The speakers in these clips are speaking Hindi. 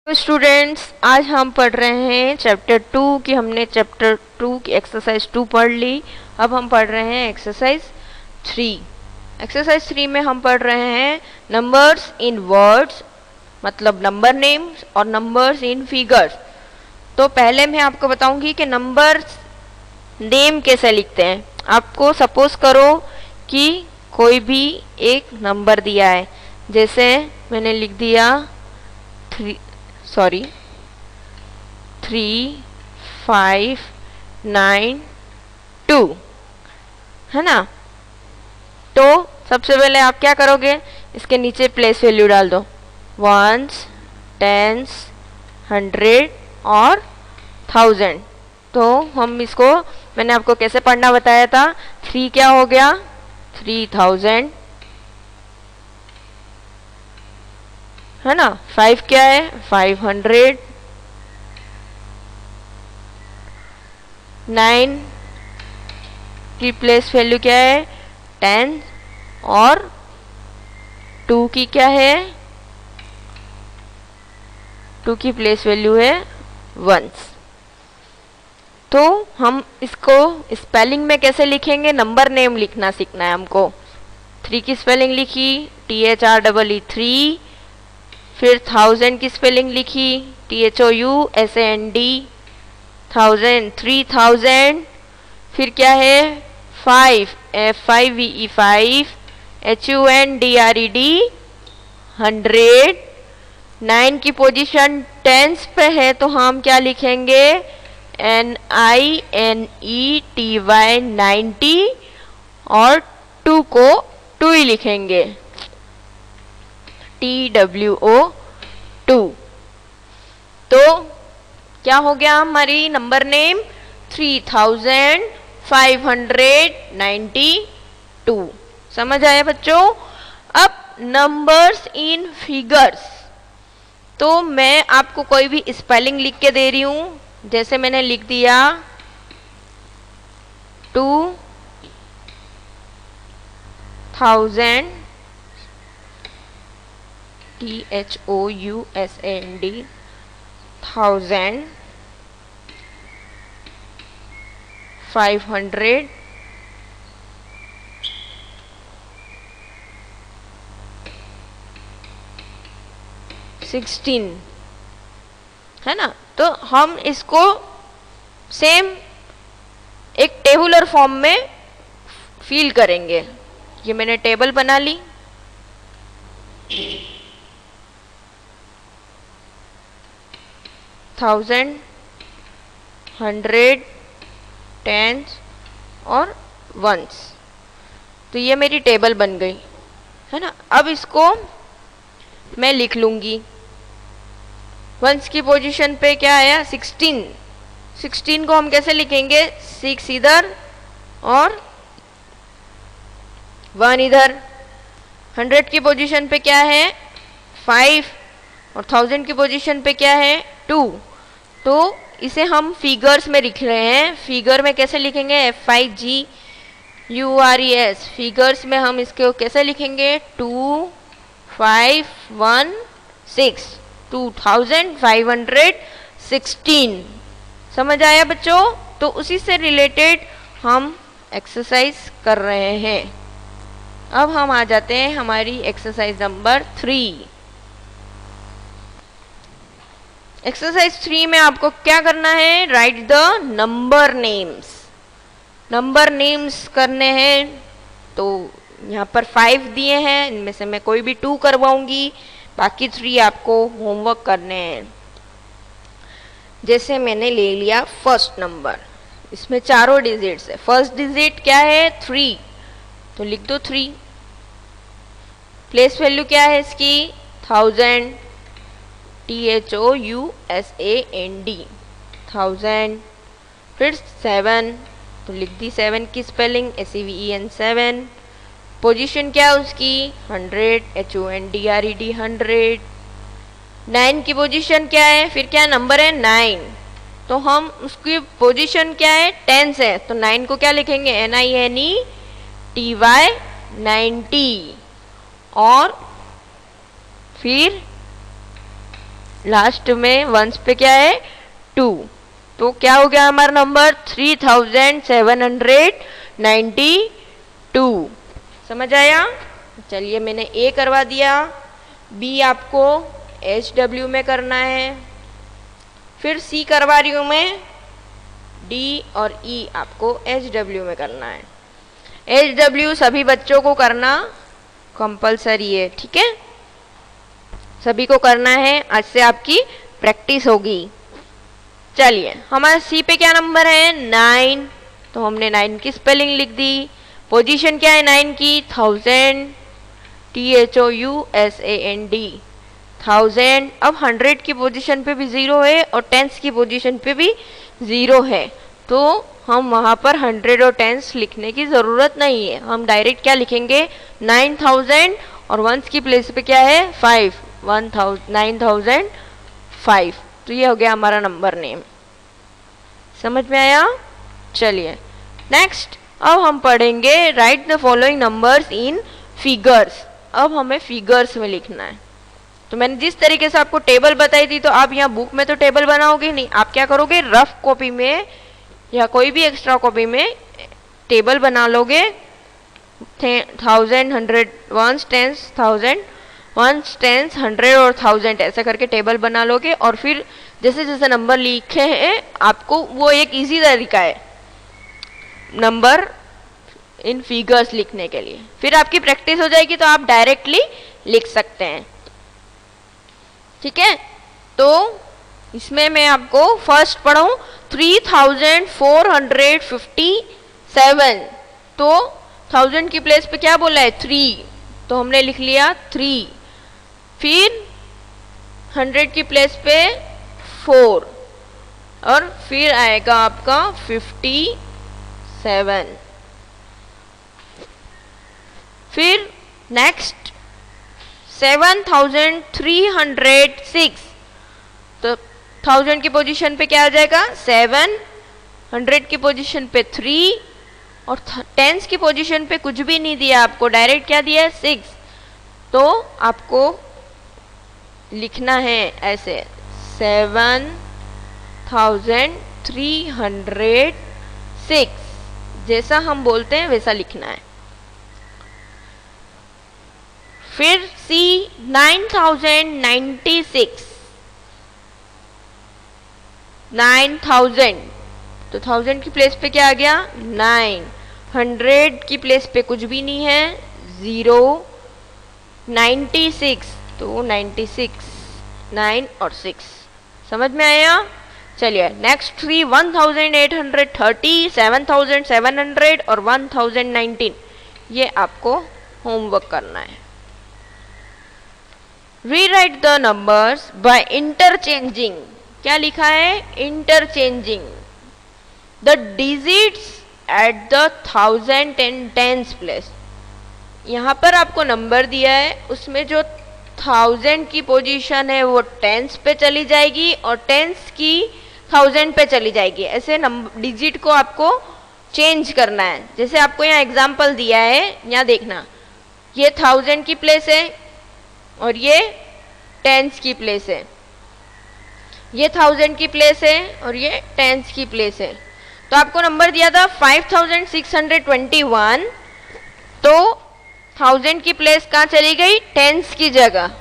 तो स्टूडेंट्स, आज हम पढ़ रहे हैं चैप्टर 2 की। हमने चैप्टर 2 की एक्सरसाइज 2 पढ़ ली। अब हम पढ़ रहे हैं एक्सरसाइज 3। एक्सरसाइज 3 में हम पढ़ रहे हैं नंबर्स इन वर्ड्स, मतलब नंबर नेम्स, और नंबर्स इन फिगर्स। तो पहले मैं आपको बताऊंगी कि नंबर्स नेम कैसे लिखते हैं। आपको सपोज करो कि कोई भी एक नंबर दिया है, जैसे मैंने लिख दिया 3, 5, 9, 2, है ना। तो सबसे पहले आप क्या करोगे, इसके नीचे प्लेस वैल्यू डाल दो, वंस, टेंस, 100 और 1000। तो हम इसको, मैंने आपको कैसे पढ़ना बताया था। 3 क्या हो गया, 3000, है ना। 5 क्या है, 500, 9 की प्लेस वैल्यू क्या है, 10, और 2 की क्या है, 2 की प्लेस वैल्यू है 1। तो हम इसको स्पेलिंग में कैसे लिखेंगे, नंबर नेम लिखना सीखना है हमको। 3 की स्पेलिंग लिखी, THREE 3। फिर 1000 की स्पेलिंग लिखी, THOUSAND 1000, 3000। फिर क्या है, 5, FIVE 5, HUNDRED 100। 9 की पोजीशन टेंस पे है, तो हम क्या लिखेंगे, NINETY 90, और 2 को 2 ही लिखेंगे, TWO 2। तो क्या हो गया हमारी नंबर नेम, 3592। समझ आया बच्चों। अब नंबर्स इन फिगर्स, तो मैं आपको कोई भी स्पेलिंग लिख के दे रही हूं। जैसे मैंने लिख दिया 2000, THOUSAND 1000, 500, 16, है ना। तो हम इसको सेम एक टेबुलर फॉर्म में फिल करेंगे। ये मैंने टेबल बना ली। 1000, 100, 10 और 1। तो ये मेरी टेबल बन गई, है ना। अब इसको मैं लिख लूंगी। 1 की पोजीशन पे क्या आया, 16। 16 को हम कैसे लिखेंगे, 6 इधर और 1 इधर। 100 की पोजीशन पे क्या है, 5, और 1000 की पोजीशन पे क्या है, 2। तो इसे हम फिगर्स में लिख रहे हैं। फिगर में कैसे लिखेंगे, FIGURES। फिगर्स में हम इसको कैसे लिखेंगे, 2, 5, 1, 6, 2516। समझ आया बच्चों। तो उसी से रिलेटेड हम एक्सरसाइज कर रहे हैं। अब हम आ जाते हैं हमारी एक्सरसाइज नंबर 3। एक्सरसाइज 3 में आपको क्या करना है, right the number names. Number names करने हैं। तो यहाँ पर 5 दिए हैं, इनमें से मैं कोई भी 2 करवाऊंगी, बाकी 3 आपको होमवर्क करने हैं। जैसे मैंने ले लिया फर्स्ट नंबर, इसमें चारों डिजिट्स है। फर्स्ट डिजिट क्या है, 3, तो लिख दो 3। प्लेस वैल्यू क्या है इसकी, 1000, THOUSAND 1000। फिर 7, तो लिख दी 7 की स्पेलिंग, SEVEN 7। पोजीशन क्या है उसकी, 100, HONDRED 100। 9 की पोजीशन क्या है, फिर क्या नंबर है, 9। तो हम उसकी पोजीशन क्या है, टेंस है, तो 9 को क्या लिखेंगे, NINETY 90। और फिर लास्ट में वंस पे क्या है 2, तो क्या हो गया हमारा नंबर 3792। समझ आया? चलिए मैंने ए करवा दिया, बी आपको HW में करना है, फिर सी करवा रही हूँ मैं, डी और ई आपको HW में करना है। HW सभी बच्चों को करना कंपलसरी है, ठीक है? सभी को करना है, आज से आपकी प्रैक्टिस होगी। चलिए हमारा सी पे क्या नंबर है 9, तो हमने 9 की स्पेलिंग लिख दी। पोजीशन क्या है 9 की 1000, THOUSAND 1000। अब 100 की पोजीशन पे भी 0 है और टेंस की पोजीशन पे भी 0 है, तो हम वहां पर 100 और टेंस लिखने की ज़रूरत नहीं है। हम डायरेक्ट क्या लिखेंगे 9000 और वंस की प्लेस पे क्या है 5, 9005। तो ये हो गया हमारा नंबर नेम। समझ में आया? चलिए नेक्स्ट अब हम पढ़ेंगे right the following numbers in figures. अब हमें फिगर्स में लिखना है। तो मैंने जिस तरीके से आपको टेबल बताई थी, तो आप यहाँ बुक में तो टेबल बनाओगे नहीं, आप क्या करोगे रफ कॉपी में या कोई भी एक्स्ट्रा कॉपी में टेबल बना लोगे। 1000, 100, वंस, टेंस, 1000, वंस, टेंस, 100 और 1000 ऐसा करके टेबल बना लोगे, और फिर जैसे जैसे नंबर लिखे हैं आपको, वो एक इजी तरीका है नंबर इन फिगर्स लिखने के लिए। फिर आपकी प्रैक्टिस हो जाएगी तो आप डायरेक्टली लिख सकते हैं, ठीक है? तो इसमें मैं आपको फर्स्ट पढ़ाऊं 3457। तो 1000 की प्लेस पे क्या बोला है 3, तो हमने लिख लिया 3। फिर 100 की प्लेस पे 4 और फिर आएगा आपका 57। फिर नेक्स्ट 7306, तो 1000 की पोजीशन पे क्या आ जाएगा 7, 100 की पोजीशन पे 3 और टेंस की पोजीशन पे कुछ भी नहीं दिया आपको, डायरेक्ट क्या दिया है 6। तो आपको लिखना है ऐसे 7306, जैसा हम बोलते हैं वैसा लिखना है। फिर सी 9096, 9000, तो 1000 की प्लेस पे क्या आ गया 9, 100 की प्लेस पे कुछ भी नहीं है 0, 96, तो 96, 9 और 6। समझ में आया? चलिए नेक्स्ट 3 1830, 7700 और 1019, ये आपको होमवर्क करना है। Rewrite the numbers by interchanging. क्या लिखा है interchanging the digits at the 1000 and tens place. यहाँ पर आपको नंबर दिया है, उसमें जो 1000 की पोजीशन है वो टेंस पे चली जाएगी और टेंस की 1000 पे चली जाएगी। ऐसे नंबर डिजिट को आपको चेंज करना है। जैसे आपको यहाँ एग्जाम्पल दिया है, यहाँ देखना, ये 1000 की प्लेस है और ये टेंस की प्लेस है, ये 1000 की प्लेस है और ये टेंस की प्लेस है। तो आपको नंबर दिया था 5621, तो 1000 की प्लेस कहाँ चली गई टेंस की जगह,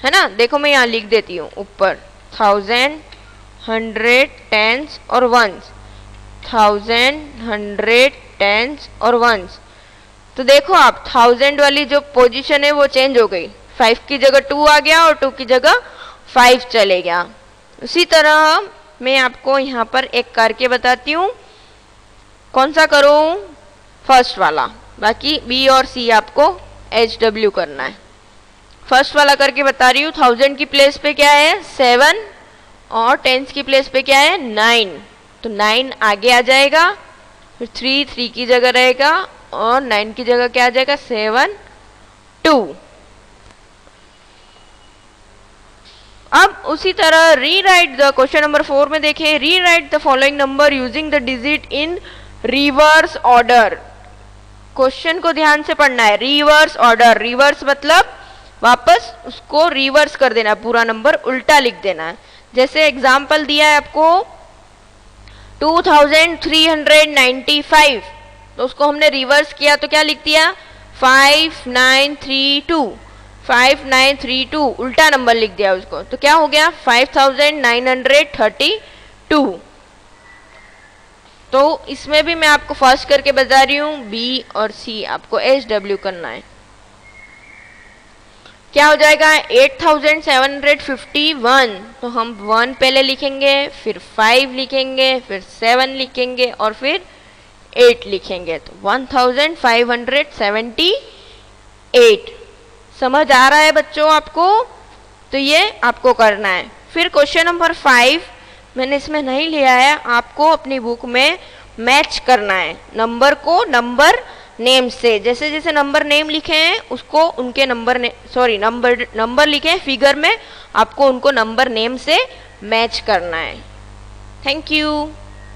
है ना? देखो मैं यहाँ लिख देती हूँ ऊपर 1000, 100, टेंस और वंस, 1000, 100, टेंस और वंस। तो देखो आप 1000 वाली जो पोजीशन है वो चेंज हो गई, 5 की जगह 2 आ गया और 2 की जगह 5 चले गया। उसी तरह मैं आपको यहाँ पर एक करके बताती हूँ, कौन सा करूँ फर्स्ट वाला, बाकी बी और सी आपको HW करना है। फर्स्ट वाला करके बता रही हूँ। 1000 की प्लेस पे क्या है 7 और टेंस की प्लेस पे क्या है 9, तो 9 आगे आ जाएगा, फिर 3 की जगह रहेगा और 9 की जगह क्या आ जाएगा 7, 2। अब उसी तरह रीराइट द क्वेश्चन नंबर 4 में देखें, rewrite the following number using the digit in reverse order. Question को ध्यान से पढ़ना है, रिवर्स ऑर्डर, रिवर्स मतलब वापस उसको रिवर्स कर देना, पूरा नंबर उल्टा लिख देना है। जैसे एग्जाम्पल दिया है आपको 2395, तो उसको हमने रिवर्स किया तो क्या लिख दिया 5932, 5932 उल्टा नंबर लिख दिया उसको, तो क्या हो गया 5932। तो इसमें भी मैं आपको फर्स्ट करके बता रही हूँ, बी और सी आपको SW करना है। क्या हो जाएगा 8751, तो हम 1 पहले लिखेंगे, फिर 5 लिखेंगे, फिर 7 लिखेंगे और फिर 8 लिखेंगे, तो 1578। समझ आ रहा है बच्चों आपको? तो ये आपको करना है। फिर क्वेश्चन नंबर 5 मैंने इसमें नहीं लिया है, आपको अपनी बुक में मैच करना है नंबर को नंबर नेम से। जैसे जैसे नंबर नेम लिखे हैं उसको उनके नंबर लिखे हैं फिगर में, आपको उनको नंबर नेम से मैच करना है। Thank you.